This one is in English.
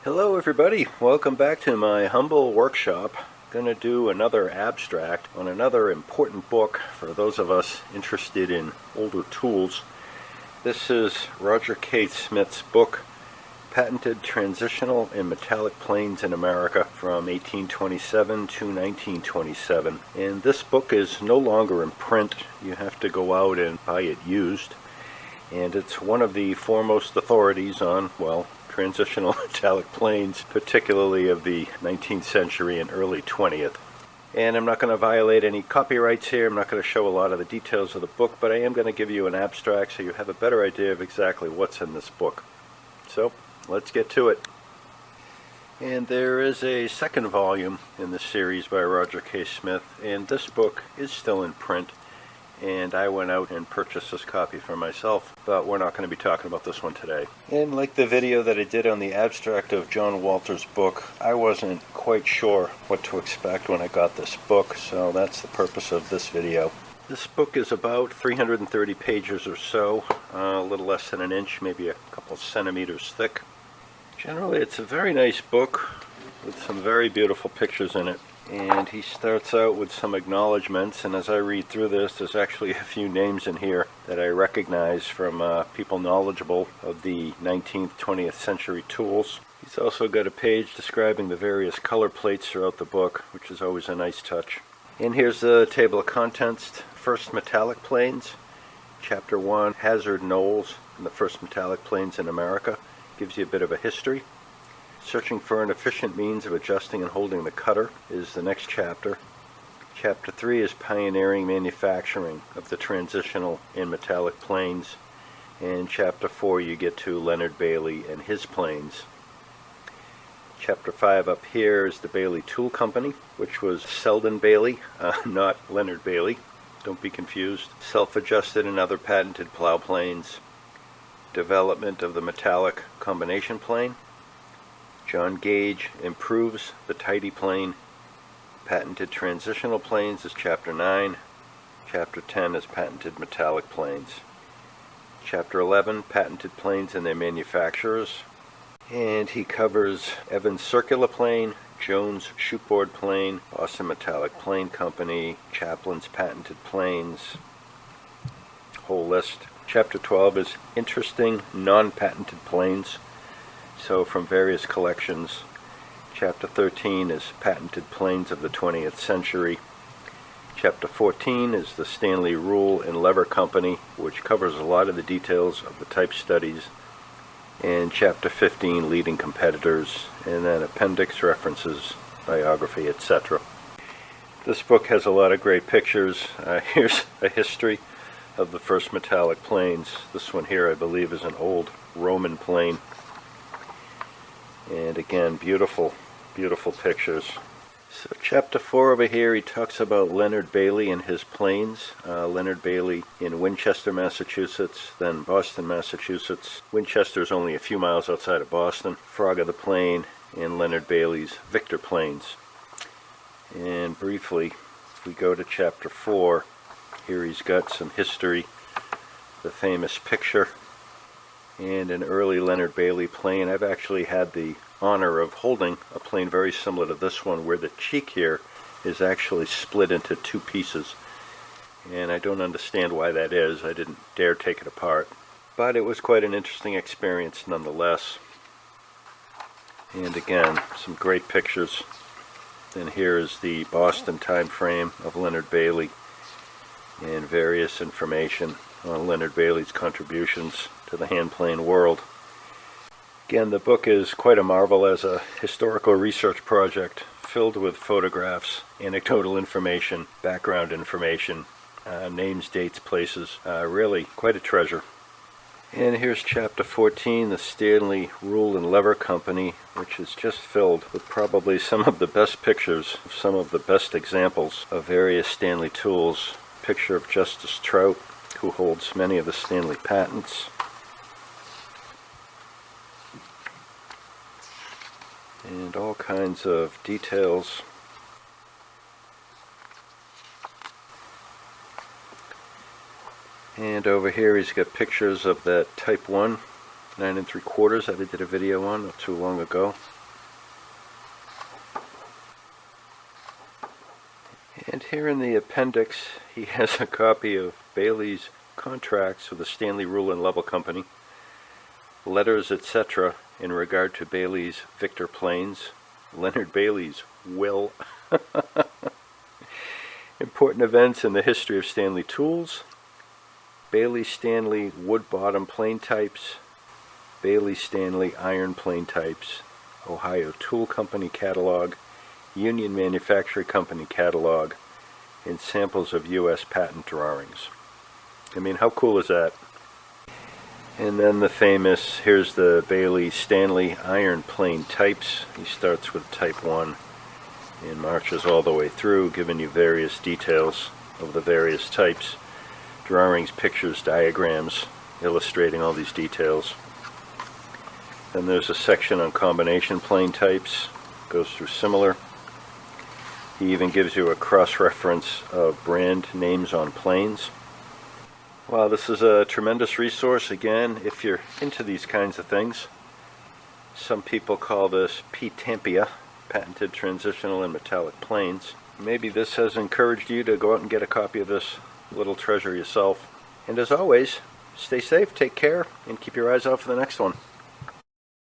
Hello everybody, welcome back to my humble workshop. I'm going to do another abstract on another important book for those of us interested in older tools. This is Roger K. Smith's book, Patented Transitional and Metallic Planes in America from 1827 to 1927. And this book is no longer in print. You have to go out and buy it used. And it's one of the foremost authorities on, well, transitional metallic planes, particularly of the 19th century and early 20th. And I'm not going to violate any copyrights here. I'm not going to show a lot of the details of the book, but I am going to give you an abstract so you have a better idea of exactly what's in this book. So, let's get to it. And there is a second volume in the series by Roger K. Smith, and this book is still in print. And I went out and purchased this copy for myself, but we're not going to be talking about this one today. And like the video that I did on the abstract of John Walter's book, I wasn't quite sure what to expect when I got this book, so that's the purpose of this video. This book is about 330 pages or so, a little less than an inch, maybe a couple centimeters thick. Generally, it's a very nice book with some very beautiful pictures in it. And he starts out with some acknowledgments, and as I read through this, there's actually a few names in here that I recognize from people knowledgeable of the 19th, 20th century tools. He's also got a page describing the various color plates throughout the book, which is always a nice touch. And here's the table of contents. First, metallic planes. Chapter 1, Hazard Knolls and the first metallic planes in America. Gives you a bit of a history. Searching for an efficient means of adjusting and holding the cutter is the next chapter. Chapter 3 is Pioneering Manufacturing of the Transitional and Metallic Planes. And Chapter 4 you get to Leonard Bailey and his planes. Chapter 5 up here is the Bailey Tool Company, which was Selden Bailey, not Leonard Bailey. Don't be confused. Self-adjusted and other patented plow planes. Development of the metallic combination plane. John Gage improves the tidy plane. Patented transitional planes is Chapter 9. Chapter 10 is patented metallic planes. Chapter 11, patented planes and their manufacturers. And he covers Evans Circular Plane, Jones Shootboard Plane, Boston Metallic Plane Company, Chaplin's patented planes. Whole list. Chapter 12 is interesting non-patented planes. So from various collections. Chapter 13 is Patented Planes of the 20th Century. Chapter 14 is the Stanley Rule and Lever Company, which covers a lot of the details of the type studies. And Chapter 15, Leading Competitors, and then appendix, references, biography, etc. This book has a lot of great pictures. Here's a history of the first metallic planes. This one here, I believe, is an old Roman plane. And again, beautiful, beautiful pictures. So chapter 4 over here, he talks about Leonard Bailey and his planes. Leonard Bailey in Winchester, Massachusetts, then Boston, Massachusetts. Winchester is only a few miles outside of Boston. Frogger the Plane, and Leonard Bailey's Victor planes. And briefly, if we go to chapter 4, here he's got some history, the famous picture, and an early Leonard Bailey plane. I've actually had the honor of holding a plane very similar to this one, where the cheek here is actually split into two pieces. And I don't understand why that is. I didn't dare take it apart. But it was quite an interesting experience nonetheless. And again, some great pictures. And here is the Boston time frame of Leonard Bailey and various information on Leonard Bailey's contributions to the hand plane world. Again, the book is quite a marvel as a historical research project filled with photographs, anecdotal information, background information, names, dates, places. Really quite a treasure. And here's chapter 14, the Stanley Rule and Lever Company, which is just filled with probably some of the best pictures, some of the best examples of various Stanley tools. Picture of Justice Trout, who holds many of the Stanley patents. And all kinds of details. And over here he's got pictures of that Type 1 9 3/4 that I did a video on not too long ago. And here in the appendix, he has a copy of Bailey's contracts with the Stanley Rule and Level Company, letters, etc., in regard to Bailey's Victor planes, Leonard Bailey's will, important events in the history of Stanley tools, Bailey Stanley wood bottom plane types, Bailey Stanley iron plane types, Ohio Tool Company catalog, Union Manufacturing Company catalog, and samples of U.S. patent drawings. I mean, how cool is that? And then the famous, here's the Bailey Stanley iron plane types. He starts with type 1 and marches all the way through, giving you various details of the various types, drawings, pictures, diagrams, illustrating all these details. Then there's a section on combination plane types, goes through similar. He even gives you a cross-reference of brand names on planes. Wow, this is a tremendous resource. Again, if you're into these kinds of things, some people call this PTAMPIA, Patented Transitional and Metallic Planes. Maybe this has encouraged you to go out and get a copy of this little treasure yourself. And as always, stay safe, take care, and keep your eyes out for the next one.